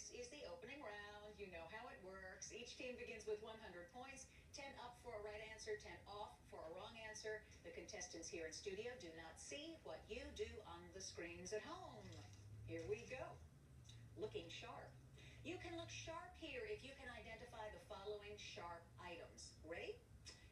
This is the opening round. You know how it works. Each team begins with 100 points, 10 up for a right answer, 10 off for a wrong answer. The contestants here in studio do not see what you do on the screens at home. Here we go. Looking sharp. You can look sharp here if you can identify the following sharp items. Ready?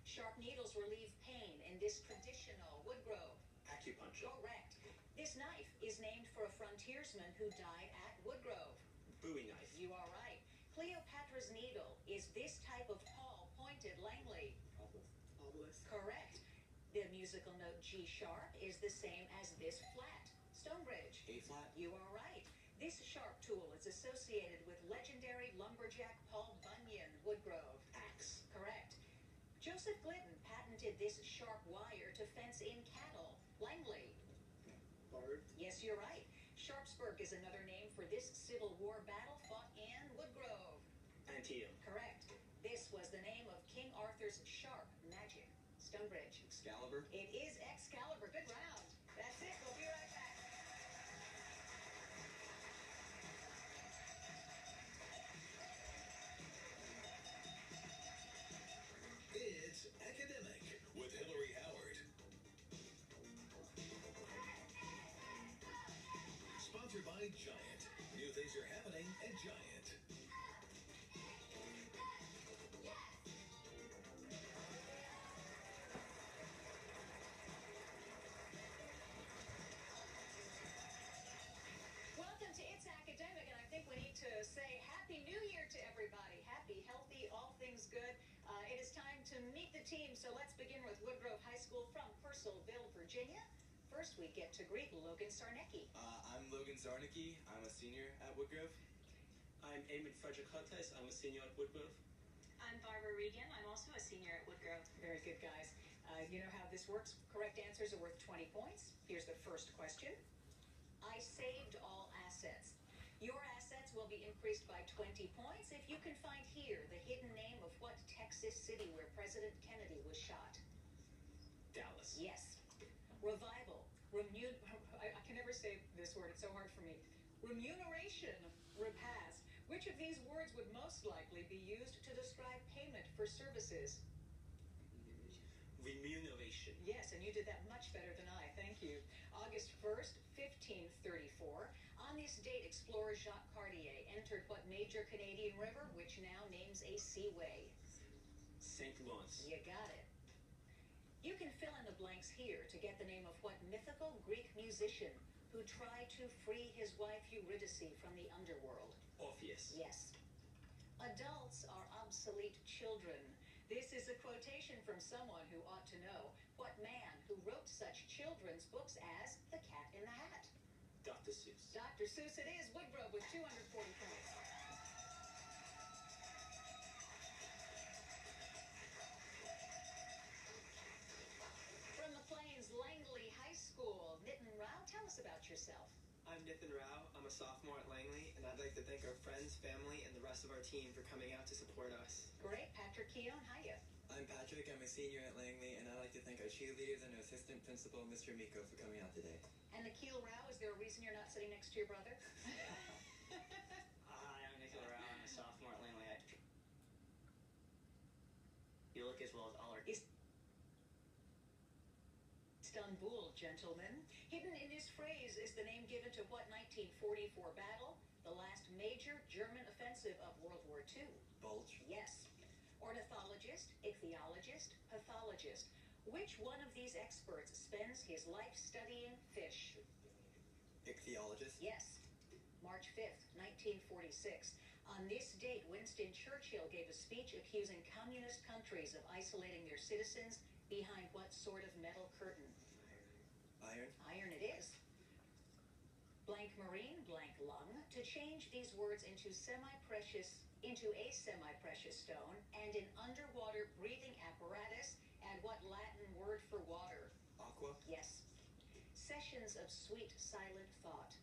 Sharp needles relieve pain in this traditional Woodgrove. Acupuncture. Correct. This knife is named for a frontiersman who died at Woodgrove. Bowie knife. You are right. Cleopatra's Needle is this type of tall, pointed Langley. Obelisk. Correct. The musical note G sharp is the same as this flat. Stonebridge. A flat. You are right. This sharp tool is associated with legendary lumberjack Paul Bunyan, Woodgrove. Axe. Correct. Joseph Glidden patented this sharp wire to fence in cattle. Langley. Bard. Yes, you're right. Sharpsburg is another name for this Civil War battle fought in Woodgrove. Antietam. Correct. This was the name of King Arthur's sharp magic. Stonebridge. Excalibur. It is Excalibur. Good round. That's it. We'll be right back. It's Academic with Hillary Howard. Sponsored by Giant. New things are happening at Giant. Welcome to It's Academic, and I think we need to say Happy New Year to everybody. Happy, healthy, all things good. It is time to meet the team, so let's begin with Woodgrove High School from Purcellville, Virginia. First, we get to greet Logan Sarnecki. I'm Logan Sarnecki. I'm a senior at Woodgrove. I'm Eamon Frederick Huttes. I'm a senior at Woodgrove. I'm Barbara Regan. I'm also a senior at Woodgrove. Very good, guys. You know how this works. Correct answers are worth 20 points. Here's the first question. I saved all assets. Your assets will be increased by 20 points if you can find here the hidden name of what Texas city where President Kennedy was shot. Dallas. Yes. Revival. I can never say this word. It's so hard for me. Remuneration. Repast. Which of these words would most likely be used to describe payment for services? Remuneration. Yes, and you did that much better than I. Thank you. August 1st, 1534. On this date, explorer Jacques Cartier entered what major Canadian river, which now names a seaway? St. Lawrence. You got it. You can fill in the blanks here to get the name of what mythical Greek musician who tried to free his wife Eurydice from the underworld? Orpheus. Yes. Adults are obsolete children. This is a quotation from someone who ought to know. What man who wrote such children's books as The Cat in the Hat? Dr. Seuss. Dr. Seuss it is. Woodgrove with 240 points. From the Plains, Langley High School, Nitin Rao, tell us about yourself. I'm Nitin Rao. I'm a sophomore at Langley, and I'd like to thank our friends, family, and the rest of our team for coming out to support us. Great. Patrick Keown, hiya. I'm Patrick. I'm a senior at Langley, and I'd like to thank our cheerleaders and our assistant principal, Mr. Miko, for coming out today. And Nikhil Rao, is there a reason you're not sitting next to your brother? Hi, I'm Nikhil Rao. I'm a sophomore at Langley. You look as well as all our... Istanbul, gentlemen. Hidden in this phrase is the name given to what 1944 battle? The last major German offensive of World War II. Bulge. Yes. Ornithologist, ichthyologist, pathologist. Which one of these experts spends his life studying fish? Ichthyologist. Yes. March 5th, 1946. On this date, Winston Churchill gave a speech accusing communist countries of isolating their citizens behind what sort of metal curtain? Iron. Iron it is. Blank marine, blank lung. To change these words into a semi-precious stone and an underwater breathing apparatus, and what Latin word for water? Aqua. Yes. Sessions of sweet silent thought.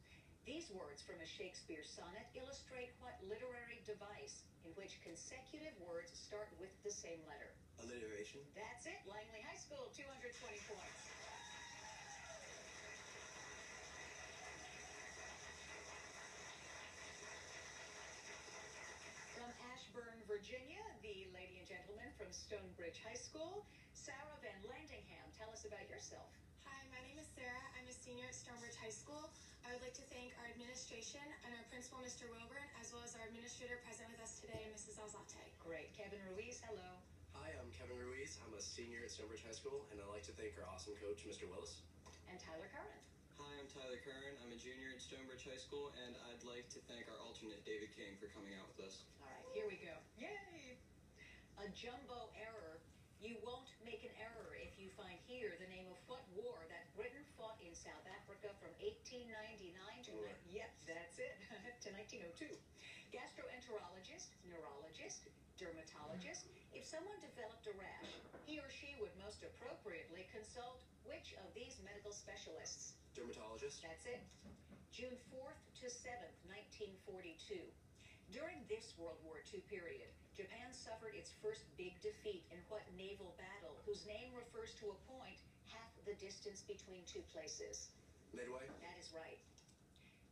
These words from a Shakespeare sonnet illustrate what literary device in which consecutive words start with the same letter? Alliteration. That's it. Langley High School, 220 points. Virginia, the lady and gentleman from Stonebridge High School, Sarah Van Landingham. Tell us about yourself. Hi, my name is Sarah. I'm a senior at Stonebridge High School. I would like to thank our administration and our principal, Mr. Wilburn, as well as our administrator present with us today, Mrs. Alzate. Great. Kevin Ruiz, hello. Hi, I'm Kevin Ruiz. I'm a senior at Stonebridge High School, and I'd like to thank our awesome coach, Mr. Willis. And Tyler Curran. Hi, I'm Tyler Curran. I'm a junior at Stonebridge High School, and I'd like to thank our alternate, David King, for coming out with us. All right, here we go. Yay! A jumbo error. You won't make an error if you find here the name of what war that Britain fought in South Africa from 1899 to... Yep, that's it. To 1902. Gastroenterologist, neurologist, dermatologist. If someone developed a rash, he or she would most appropriately consult which of these medical specialists? Dermatologist. That's it. June 4th to 7th, 1942. During this World War II period, Japan suffered its first big defeat in what naval battle, whose name refers to a point half the distance between two places? Midway. That is right.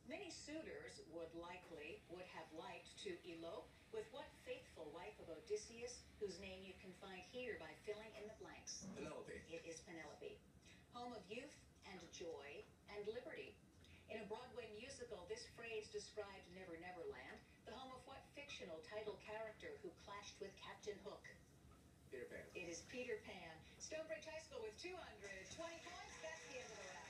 Many suitors would have liked to elope with what faithful wife of Odysseus, whose name you can find here by filling in the blanks? Penelope. It is Penelope. Home of youth and joy and liberty. In a Broadway musical, this phrase described Never Never Land, the home of what fictional title character who clashed with Captain Hook? Peter Pan. It is Peter Pan. Stonebridge High School with 220 points. That's the end of the round.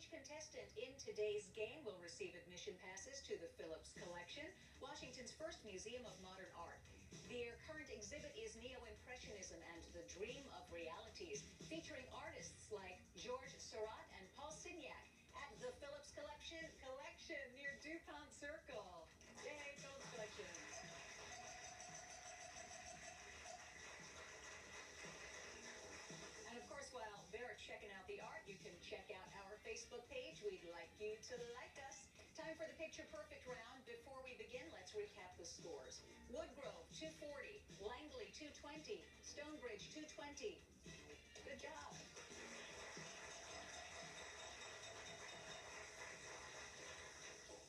Contestant in today's game will receive admission passes to the Phillips Collection, Washington's first museum of modern art. Their current exhibit is Neo-Impressionism and the Dream of Realities, featuring artists like Georges Seurat and Paul Signac at the Phillips Collection near DuPont Circle. Yay, Phillips Collection. And of course, while they're checking out the art, you can check out our Facebook page. We'd like you to like us. Time for the Picture Perfect round. Before we begin, let's recap the scores. Woodgrove, 240. Langley, 220. Stonebridge, 220. Good job.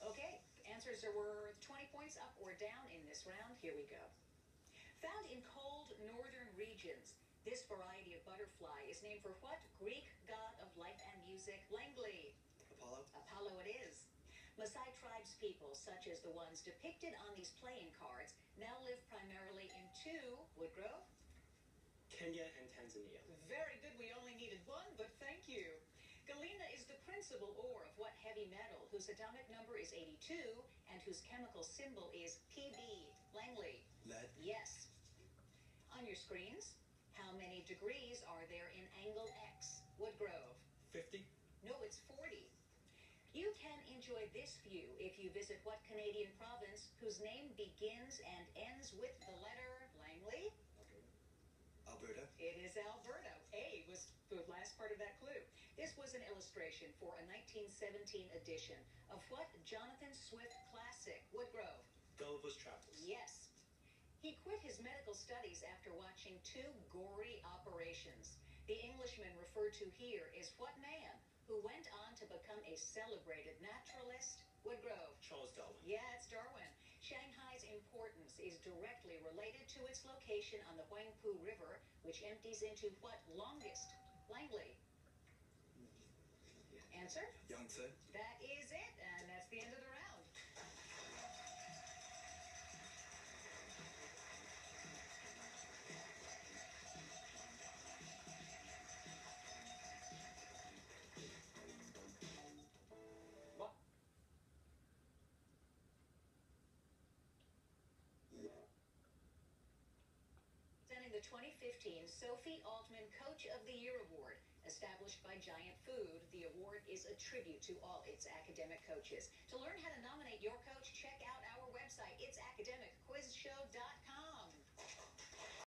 Okay, answers are worth 20 points up or down in this round. Here we go. Found in cold northern regions, this variety of butterfly is named for what Greek god of life and music? Langley. Apollo. Apollo it is. Maasai tribes people, such as the ones depicted on these playing cards, now live primarily in two, Woodgrove? Kenya and Tanzania. Very good. We only needed one, but thank you. Galena is the principal ore of what heavy metal, whose atomic number is 82 and whose chemical symbol is Pb? Langley. Lead. Yes. On your screens, how many degrees are there in angle X? Woodgrove. 50. No, it's 40. You can enjoy this view if you visit what Canadian province whose name begins and ends with the letter Langley? Alberta. It is Alberta. A was the last part of that clue. This was an illustration for a 1917 edition of what Jonathan Swift classic? Woodgrove. Gulliver's Travels. Yes. He quit his medical studies after watching two gory operations. The Englishman referred to here is what man who went on to to become a celebrated naturalist? Woodgrove. Charles Darwin. Yeah, it's Darwin. Shanghai's importance is directly related to its location on the Huangpu River, which empties into what longest? Langley. Answer? Yangtze. That is it, and that's the end of the round. Presenting the 2015 Sophie Altman Coach of the Year Award. Established by Giant Food, the award is a tribute to all its academic coaches. To learn how to nominate your coach, check out our website. It's academicquizshow.com.